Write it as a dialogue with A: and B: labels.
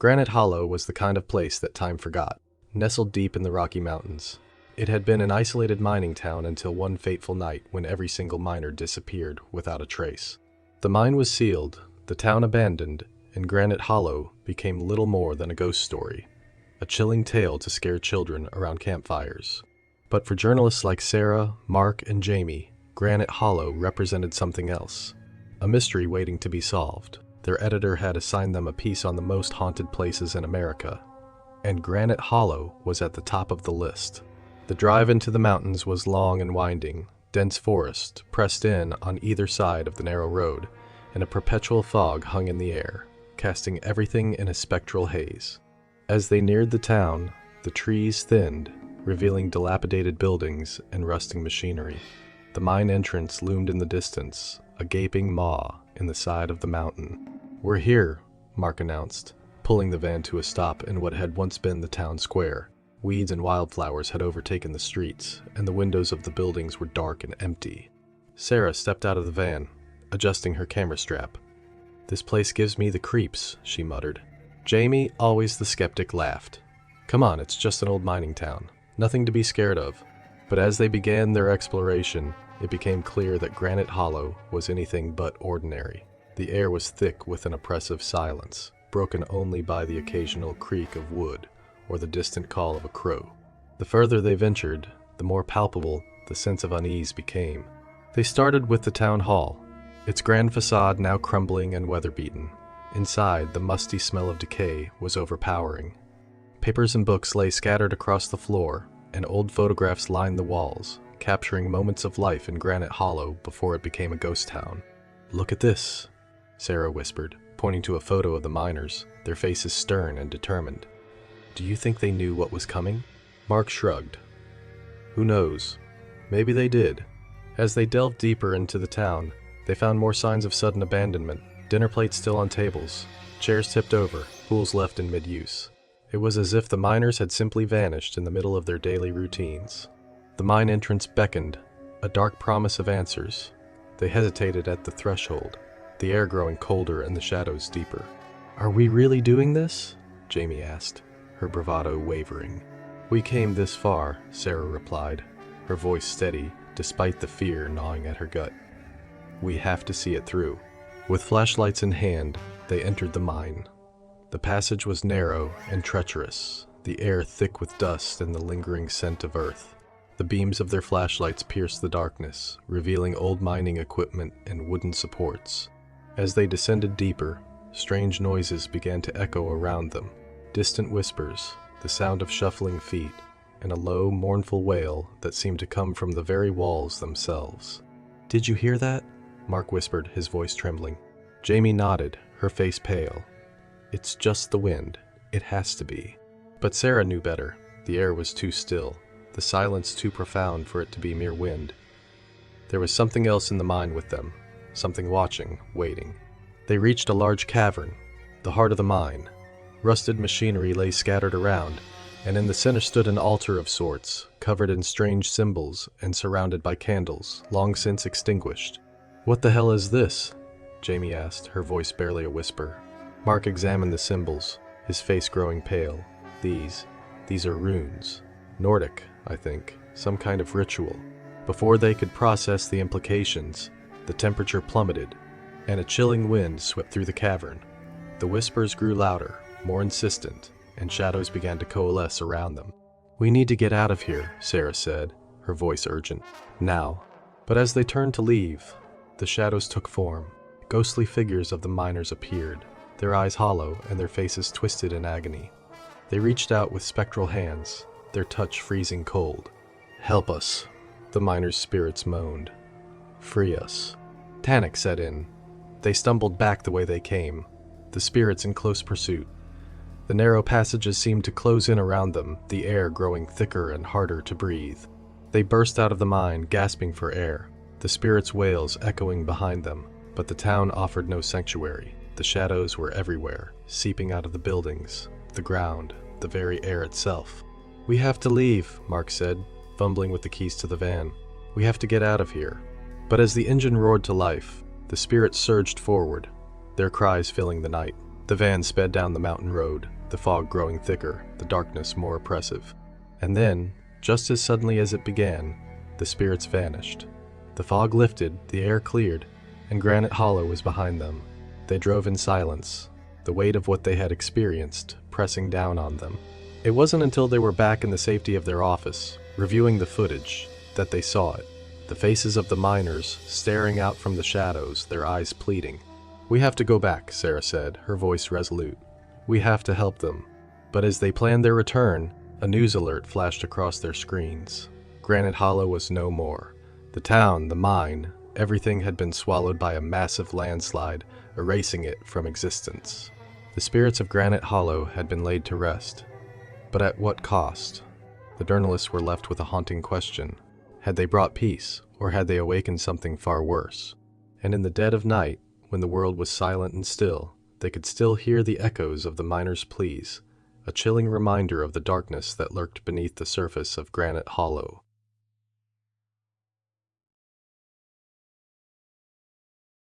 A: Granite Hollow was the kind of place that time forgot, nestled deep in the Rocky Mountains. It had been an isolated mining town until one fateful night when every single miner disappeared without a trace. The mine was sealed, the town abandoned, and Granite Hollow became little more than a ghost story, a chilling tale to scare children around campfires. But for journalists like Sarah, Mark, and Jamie, Granite Hollow represented something else, a mystery waiting to be solved. Their editor had assigned them a piece on the most haunted places in America, and Granite Hollow was at the top of the list. The drive into the mountains was long and winding, dense forest pressed in on either side of the narrow road, and a perpetual fog hung in the air, casting everything in a spectral haze. As they neared the town, the trees thinned, revealing dilapidated buildings and rusting machinery. The mine entrance loomed in the distance, a gaping maw in the side of the mountain. "We're here," Mark announced, pulling the van to a stop in what had once been the town square. Weeds and wildflowers had overtaken the streets, and the windows of the buildings were dark and empty. Sarah stepped out of the van, adjusting her camera strap. "This place gives me the creeps," she muttered. Jamie, always the skeptic, laughed. "Come on, it's just an old mining town. Nothing to be scared of." But as they began their exploration, it became clear that Granite Hollow was anything but ordinary. The air was thick with an oppressive silence, broken only by the occasional creak of wood or the distant call of a crow. The further they ventured, the more palpable the sense of unease became. They started with the town hall, its grand facade now crumbling and weather-beaten. Inside, the musty smell of decay was overpowering. Papers and books lay scattered across the floor, and old photographs lined the walls, capturing moments of life in Granite Hollow before it became a ghost town. "Look at this," Sarah whispered, pointing to a photo of the miners, their faces stern and determined. "Do you think they knew what was coming?" Mark shrugged. "Who knows? Maybe they did." As they delved deeper into the town, they found more signs of sudden abandonment, dinner plates still on tables, chairs tipped over, tools left in mid-use. It was as if the miners had simply vanished in the middle of their daily routines. The mine entrance beckoned, a dark promise of answers. They hesitated at the threshold, the air growing colder and the shadows deeper. "Are we really doing this?" Jamie asked, her bravado wavering. "We came this far," Sarah replied, her voice steady despite the fear gnawing at her gut. "We have to see it through." With flashlights in hand, they entered the mine. The passage was narrow and treacherous, the air thick with dust and the lingering scent of earth. The beams of their flashlights pierced the darkness, revealing old mining equipment and wooden supports. As they descended deeper, strange noises began to echo around them. Distant whispers, the sound of shuffling feet, and a low, mournful wail that seemed to come from the very walls themselves. "Did you hear that?" Mark whispered, his voice trembling. Jamie nodded, her face pale. "It's just the wind. It has to be." But Sarah knew better. The air was too still, the silence too profound for it to be mere wind. There was something else in the mine with them, something watching, waiting. They reached a large cavern, the heart of the mine. Rusted machinery lay scattered around, and in the center stood an altar of sorts, covered in strange symbols and surrounded by candles, long since extinguished. "What the hell is this?" Jamie asked, her voice barely a whisper. Mark examined the symbols, his face growing pale. These are runes. Nordic, I think, some kind of ritual. Before they could process the implications, the temperature plummeted, and a chilling wind swept through the cavern. The whispers grew louder, more insistent, and shadows began to coalesce around them. "We need to get out of here," Sarah said, her voice urgent. "Now." But as they turned to leave, the shadows took form. Ghostly figures of the miners appeared, their eyes hollow and their faces twisted in agony. They reached out with spectral hands, their touch freezing cold. "Help us," the miners' spirits moaned. "Free us." Panic set in. They stumbled back the way they came, the spirits in close pursuit. The narrow passages seemed to close in around them, the air growing thicker and harder to breathe. They burst out of the mine, gasping for air, the spirits' wails echoing behind them. But the town offered no sanctuary. The shadows were everywhere, seeping out of the buildings, the ground, the very air itself. "We have to leave," Mark said, fumbling with the keys to the van. "We have to get out of here." But as the engine roared to life, the spirits surged forward, their cries filling the night. The van sped down the mountain road, the fog growing thicker, the darkness more oppressive. And then, just as suddenly as it began, the spirits vanished. The fog lifted, the air cleared, and Granite Hollow was behind them. They drove in silence, the weight of what they had experienced pressing down on them. It wasn't until they were back in the safety of their office, reviewing the footage, that they saw it. The faces of the miners, staring out from the shadows, their eyes pleading. "We have to go back," Sarah said, her voice resolute. "We have to help them." But as they planned their return, a news alert flashed across their screens. Granite Hollow was no more. The town, the mine, everything had been swallowed by a massive landslide, erasing it from existence. The spirits of Granite Hollow had been laid to rest. But at what cost? The journalists were left with a haunting question. Had they brought peace, or had they awakened something far worse? And in the dead of night, when the world was silent and still, they could still hear the echoes of the miners' pleas, a chilling reminder of the darkness that lurked beneath the surface of Granite Hollow.